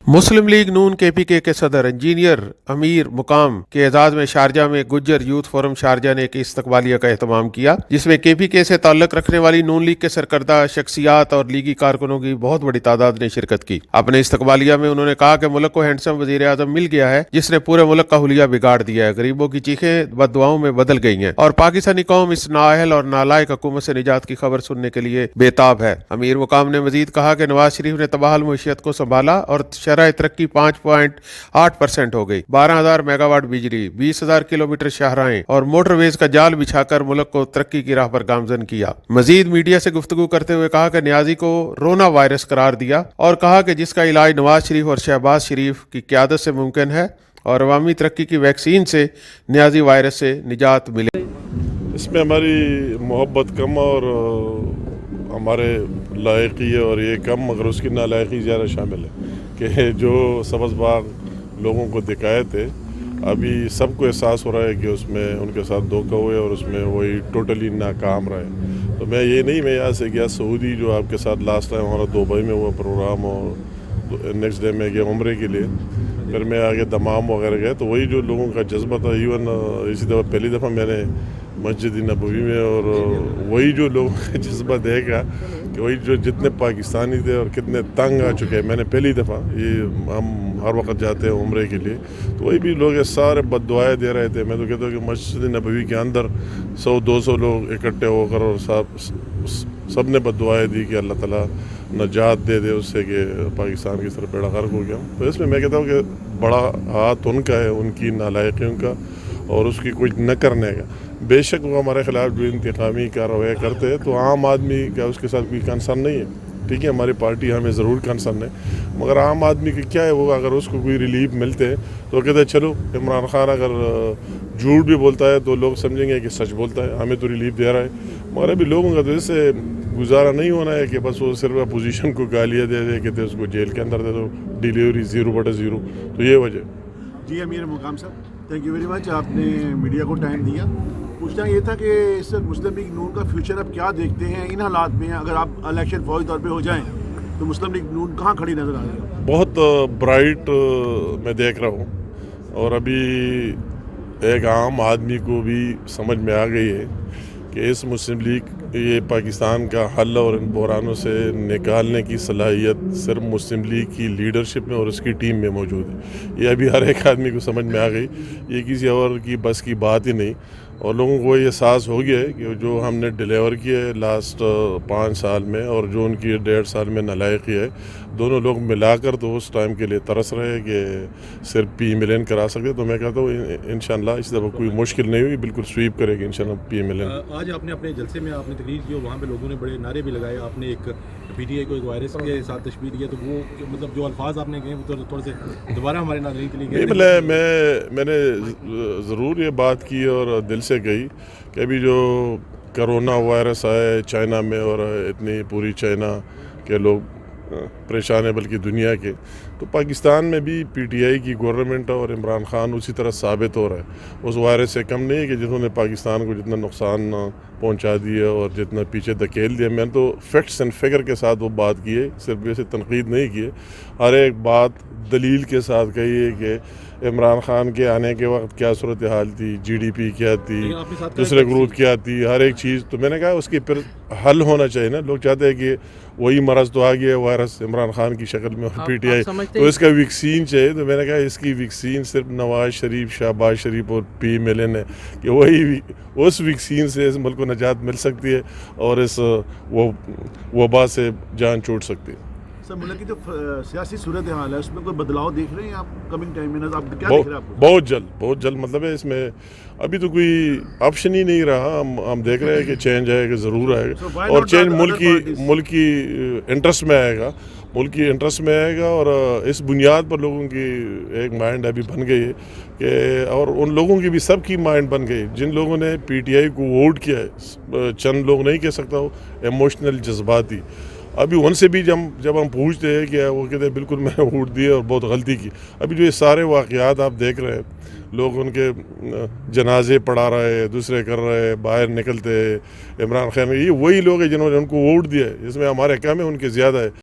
मुस्लिम league नून KPK के सदर engineer अमीर मुकाम के एजाज में शारजा में गुज्जर यूथ फोरम शारजा ने एक इस्तकबालिया का एहतमाम किया, जिसमें KPK से ताल्लुक रखने वाली नून लीग के सरकर्दा शख्सियात और लीगी कारकुनों की बहुत बड़ी तादाद ने शिरकत की। अपने इस्तकबालिया में उन्होंने कहा कि मुल्क को हैंडसम वजीर आजम मिल गया है, जिसने पूरे मुल्क का हुलिया बिगाड़ दिया है। गरीबों की चीखें बददुआओं में बदल गई हैं और पाकिस्तानी कौम इस नाअहल और नालायक हुकूमत से निजात की खबर सुनने के लिए बेताब है। अमीर मुकाम ने मजीद कहा कि नवाज शरीफ ने तबाहल मुईशत को संभाला और शरह तरक्की 5.8% हो गई। 12,000 मेगावाट बिजली, 20,000 किलोमीटर शाहराहें और मोटरवेज का जाल बिछाकर मुल्क को तरक्की की राह पर गामजन किया। मजीद मीडिया से गुफ्तगू करते हुए कहा कि न्याजी को रोना वायरस करार दिया और कहा कि जिसका इलाज नवाज शरीफ और शहबाज शरीफ की क़यादत से मुमकिन है और अवामी तरक्की की वैक्सीन से न्याजी वायरस से निजात मिले। इसमें हमारी मोहब्बत कम और हमारे लायकी है और ये कम, मगर उसकी नालायकी ज़्यादा शामिल है कि जो सब्ज़ बाग लोगों को दिखाए थे, अभी सबको एहसास हो रहा है कि उसमें उनके साथ धोखा हुआ और उसमें वही टोटली नाकाम रहे। तो मैं यहाँ से गया सऊदी, जो आपके साथ लास्ट टाइम हमारा दुबई में हुआ प्रोग्राम, और नेक्स्ट डे में गया उम्रे के लिए, फिर मैं आगे दमाम वगैरह गया। तो वही जो लोगों का जज्बा था, इवन इसी दफ़ा पहली दफ़ा मैंने मस्जिद नबवी में, और वही जो लोगों का जज्बा देखा कि वही जो जितने पाकिस्तानी थे और कितने तंग आ चुके हैं। मैंने पहली दफ़ा, ये हम हर वक्त जाते हैं उम्रे के लिए, तो वही भी लोग सारे बद्दुआएं दे रहे थे। मैं तो कहता हूँ कि मस्जिद नबवी के अंदर 100-200 लोग इकट्ठे होकर और सब ने बद्दुआएं दी कि अल्लाह ताला नजात दे दे उससे कि पाकिस्तान की तरफ बेड़ा गर्क हो गया। तो इसमें मैं कहता हूँ कि बड़ा हाथ उनका है, उनकी नालायकियों का और उसकी कुछ न करने का। बेशक वो हमारे ख़िलाफ़ जो इंतकामी कार्रवाई करते हैं, तो आम आदमी का उसके साथ कोई कंसर्न नहीं है। ठीक है, हमारी पार्टी हमें ज़रूर कंसर्न है, मगर आम आदमी की क्या है, वो अगर उसको कोई रिलीफ मिलते हैं तो कहते हैं चलो इमरान खान अगर झूठ भी बोलता है तो लोग समझेंगे कि सच बोलता है, हमें तो रिलीफ दे रहा है। मगर अभी लोगों का तो इससे गुजारा नहीं होना है कि बस वो सिर्फ अपोजिशन को गालियाँ दे दे, कहते उसको जेल के अंदर दे दो, डिलीवरी 0/0। तो ये वजह। जी अमीर मुकाम साहब, थैंक यू वेरी मच, आपने मीडिया को टाइम दिया। पूछना ये था कि इस मुस्लिम लीग नून का फ्यूचर अब क्या देखते हैं इन हालात में? अगर आप इलेक्शन फौरी तौर पे हो जाएं तो मुस्लिम लीग नून कहाँ खड़ी नज़र आ रही है? बहुत ब्राइट मैं देख रहा हूँ, और अभी एक आम आदमी को भी समझ में आ गई है कि इस मुस्लिम लीग ये पाकिस्तान का हल और इन बहरानों से निकालने की सलाहियत सिर्फ मुस्लिम लीग की लीडरशिप में और उसकी टीम में मौजूद है। ये अभी हर एक आदमी को समझ में आ गई, ये किसी और की बस की बात ही नहीं। और लोगों को ये एहसास हो गया है कि जो हमने डिलीवर किया है लास्ट 5 साल में और जो उनकी 1.5 साल में नालायकी है, दोनों लोग मिलाकर तो उस टाइम के लिए तरस रहे हैं कि सिर्फ PMLN करा सकते। तो मैं कहता हूँ इंशाल्लाह इस दफ़ा कोई मुश्किल नहीं हुई, बिल्कुल स्वीप करेगी इंशाल्लाह PMLN। आज आपने अपने जलसे में आपने तकरीर की और वहाँ पे लोगों ने बड़े नारे भी लगाए, आपने एक PTI को एक वायरस के साथ तशबीह दिया, तो वो मतलब जो अल्फाज आपने कहे वो तो थोड़े से दोबारा हमारे नाज़रीन के लिए मैंने ज़रूर ये बात की और दिल से गई कि अभी जो कोरोना वायरस आया है चाइना में, और इतनी पूरी चाइना के लोग परेशान है, बल्कि दुनिया के, तो पाकिस्तान में भी PTI की गवर्नमेंट और इमरान खान उसी तरह साबित हो रहा है। उस वायरस से कम नहीं है कि जिन्होंने पाकिस्तान को जितना नुकसान पहुंचा दिया और जितना पीछे धकेल दिया। मैंने तो फैक्ट्स एंड फिगर के साथ वो बात की है, सिर्फ वैसे तनकीद नहीं की है। हर एक बात दलील के साथ कही है कि इमरान खान के आने के वक्त क्या सूरत हाल थी, GDP क्या थी, दूसरे ग्रोथ क्या थी, हर एक चीज़। तो मैंने कहा उसकी फिर हल होना चाहिए ना। लोग चाहते हैं कि वही मरज़ तो आ गया वायरस इमरान खान की शक्ल में और PTI, तो इसका वैक्सीन चाहिए। तो मैंने कहा इसकी वैक्सीन सिर्फ नवाज शरीफ, शहबाज शरीफ और PMLN है कि वही उस वैक्सीन से इस मुल्क को निजात मिल सकती है और इस वबा से जान छूट सकती है। सर, मुल्क की जो सियासी सूरत हाल है उसमें कोई बदलाव देख रहे हैं आप कमिंग टाइम में? आप क्या देख रहे हैं? आपको बहुत जल्द मतलब है, इसमें अभी तो कोई ऑप्शन ही नहीं रहा। हम देख रहे हैं कि चेंज आएगा, ज़रूर आएगा, और चेंज मुल्क की इंटरेस्ट में आएगा, मुल्क की इंटरेस्ट में आएगा। और इस बुनियाद पर लोगों की एक माइंड अभी बन गई है कि, और उन लोगों की भी सबकी माइंड बन गई जिन लोगों ने PTI को वोट किया है। चंद लोग नहीं कह सकता, वो इमोशनल जज्बाती। अभी उनसे भी जब हम पूछते हैं कि वो कहते हैं बिल्कुल मैंने वोट दिए और बहुत गलती की। अभी जो ये सारे वाक़यात आप देख रहे हैं, लोग उनके जनाजे पढ़ा रहे हैं, दूसरे कर रहे हैं, बाहर निकलते हैं इमरान खान, ये वही लोग हैं जिन्होंने उनको वोट दिया है। इसमें हमारे कम है, उनके ज़्यादा है।